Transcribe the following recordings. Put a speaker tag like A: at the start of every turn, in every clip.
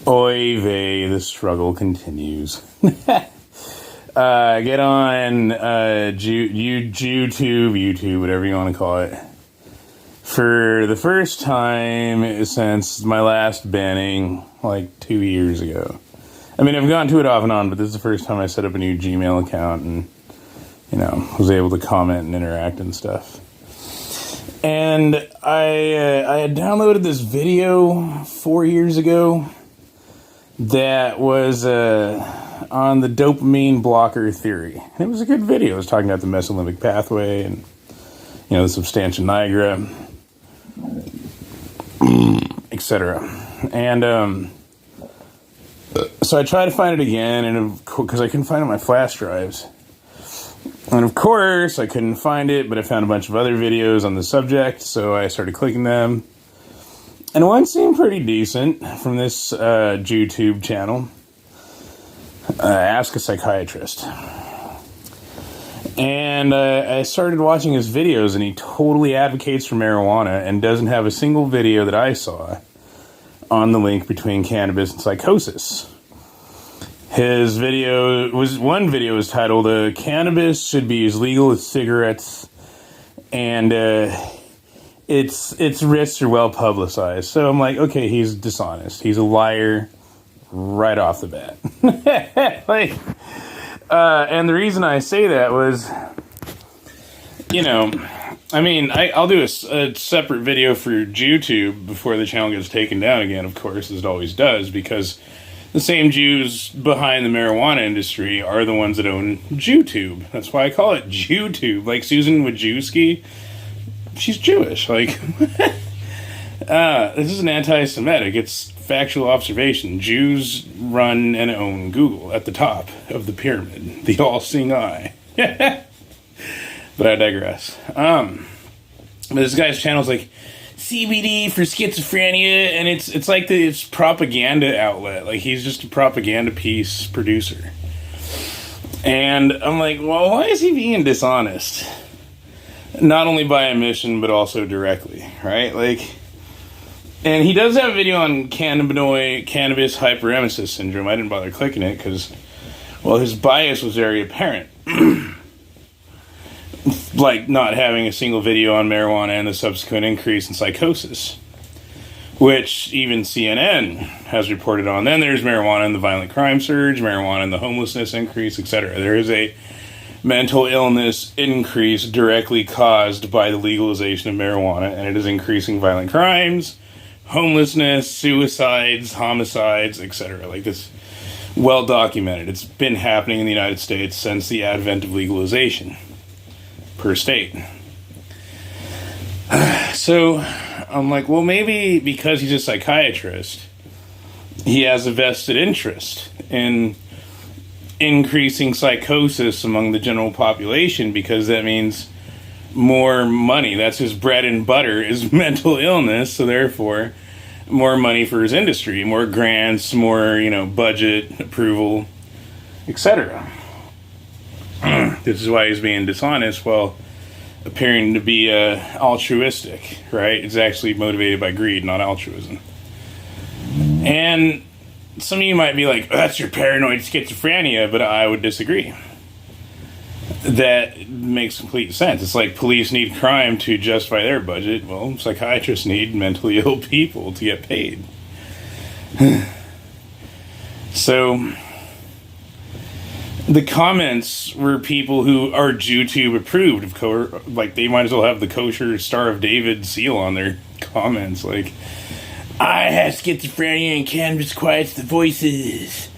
A: Oy vey, the struggle continues. Get on YouTube, whatever you want to call it. For the first time since my last banning, like 2 years ago. I mean, I've gone to it off and on, but this is the first time I set up a new Gmail account and, was able to comment and interact and stuff. And I had downloaded this video 4 years ago that was on the dopamine blocker theory. And it was a good video. It was talking about the mesolimbic pathway and, the substantia nigra, etc. And so I tried to find it again, and because I couldn't find it on my flash drives. And of course, I couldn't find it, but I found a bunch of other videos on the subject, so I started clicking them. And one seemed pretty decent from this YouTube channel, Ask a Psychiatrist. And I started watching his videos, and he totally advocates for marijuana and doesn't have a single video that I saw on the link between cannabis and psychosis. His one video was titled, Cannabis Should Be as Legal as Cigarettes, and its risks are well publicized. So I'm like, okay, he's dishonest. He's a liar right off the bat. And the reason I say that was, I'll do a separate video for YouTube before the channel gets taken down again, of course, as it always does, because the same Jews behind the marijuana industry are the ones that own JewTube. That's why I call it JewTube. Like Susan Wojcicki, she's Jewish. Like, this is an anti-Semitic. It's factual observation. Jews run and own Google at the top of the pyramid. The all-seeing eye. But I digress. But this guy's channel is like CBD for schizophrenia, and it's like this propaganda outlet. Like, he's just a propaganda piece producer. And I'm like, well, why is he being dishonest? Not only by omission, but also directly, right? Like, and he does have a video on cannabis hyperemesis syndrome. I didn't bother clicking it because, well, his bias was very apparent. Like not having a single video on marijuana and the subsequent increase in psychosis, which even CNN has reported on. Then there's marijuana and the violent crime surge, marijuana and the homelessness increase, etc. There is a mental illness increase directly caused by the legalization of marijuana, and it is increasing violent crimes, homelessness, suicides, homicides, etc. Like, this, well documented. It's been happening in the United States since the advent of legalization per state. So I'm like, well, maybe because he's a psychiatrist, he has a vested interest in increasing psychosis among the general population, because that means more money. That's his bread and butter, is mental illness. So therefore, more money for his industry, more grants, more, budget approval, etc. This is why he's being dishonest while appearing to be altruistic, right? It's actually motivated by greed, not altruism. And some of you might be like, oh, that's your paranoid schizophrenia, but I would disagree. That makes complete sense. It's like police need crime to justify their budget. Well, psychiatrists need mentally ill people to get paid. So the comments were people who are JewTube approved, of course. Like, they might as well have the kosher Star of David seal on their comments. Like, I have schizophrenia and cannabis quiets the voices.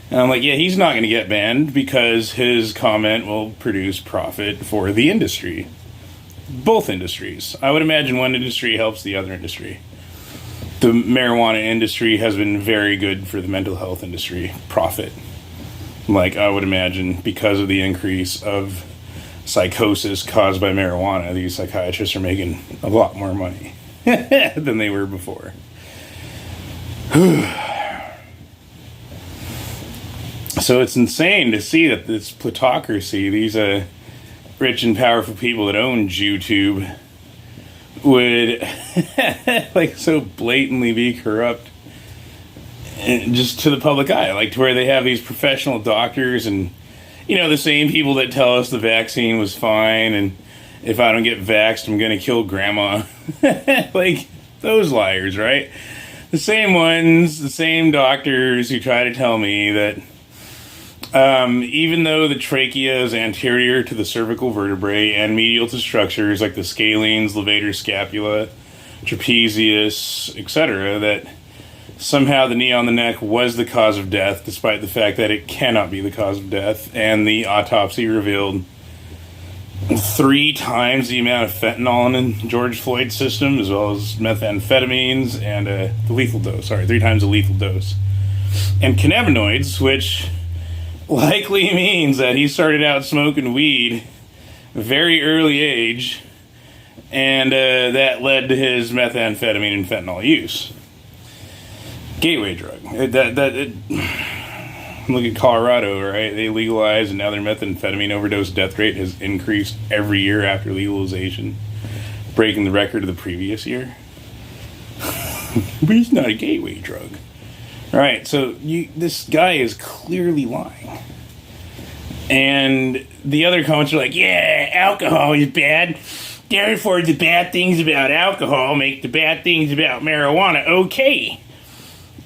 A: And I'm like, yeah, he's not going to get banned because his comment will produce profit for the industry. Both industries. I would imagine one industry helps the other industry. The marijuana industry has been very good for the mental health industry. Profit. Like, I would imagine because of the increase of psychosis caused by marijuana, these psychiatrists are making a lot more money than they were before. So it's insane to see that this plutocracy, these rich and powerful people that own JewTube, would like so blatantly be corrupt just to the public eye, like to where they have these professional doctors and, you know, the same people that tell us the vaccine was fine and if I don't get vaxxed, I'm going to kill grandma. Like, those liars, right? The same ones, the same doctors who try to tell me that even though the trachea is anterior to the cervical vertebrae and medial to structures like the scalenes, levator scapula, trapezius, etc., that somehow the knee on the neck was the cause of death, despite the fact that it cannot be the cause of death, and the autopsy revealed 3 times the amount of fentanyl in George Floyd's system, as well as methamphetamines and the lethal dose. 3 times the lethal dose. And cannabinoids, which likely means that he started out smoking weed very early age, and that led to his methamphetamine and fentanyl use. Gateway drug. Look at Colorado, right? They legalized, and now their methamphetamine overdose death rate has increased every year after legalization, breaking the record of the previous year. But it's not a gateway drug. All right, so this guy is clearly lying. And the other comments are like, yeah, alcohol is bad. Therefore, the bad things about alcohol make the bad things about marijuana okay.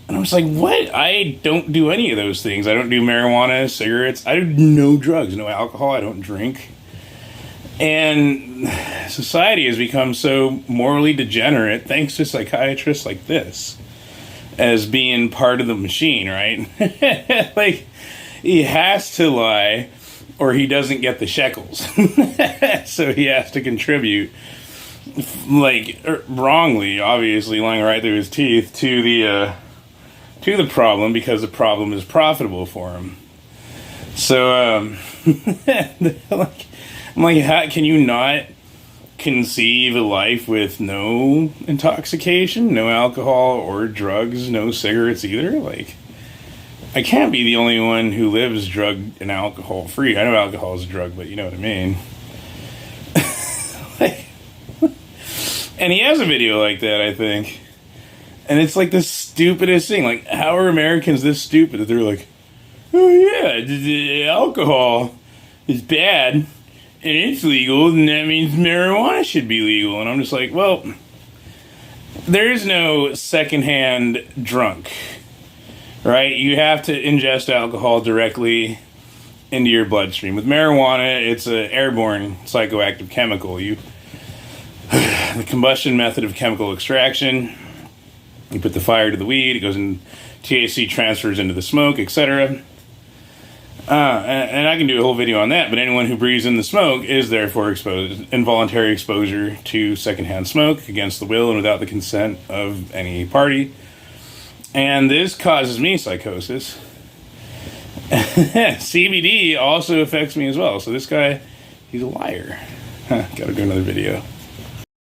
A: And I was like, what? I don't do any of those things. I don't do marijuana, cigarettes. I do no drugs, no alcohol. I don't drink. And society has become so morally degenerate thanks to psychiatrists like this as being part of the machine, right? Like, he has to lie or he doesn't get the shekels. So he has to contribute, like, wrongly, obviously, lying right through his teeth to the problem because the problem is profitable for him. So, I'm like, how can you not conceive a life with no intoxication, no alcohol or drugs, no cigarettes either? Like, I can't be the only one who lives drug and alcohol free. I know alcohol is a drug, but you know what I mean. Like, and he has a video like that, I think. And it's like the stupidest thing. Like, how are Americans this stupid that they're like, oh yeah, the alcohol is bad and it's legal, and that means marijuana should be legal. And I'm just like, well, there is no secondhand drunk, right? You have to ingest alcohol directly into your bloodstream. With marijuana, it's an airborne psychoactive chemical. The combustion method of chemical extraction. You put the fire to the weed, it goes in, THC transfers into the smoke, etc. And I can do a whole video on that, but anyone who breathes in the smoke is therefore exposed, involuntary exposure to secondhand smoke against the will and without the consent of any party. And this causes me psychosis. CBD also affects me as well. So this guy, he's a liar. Gotta do another video.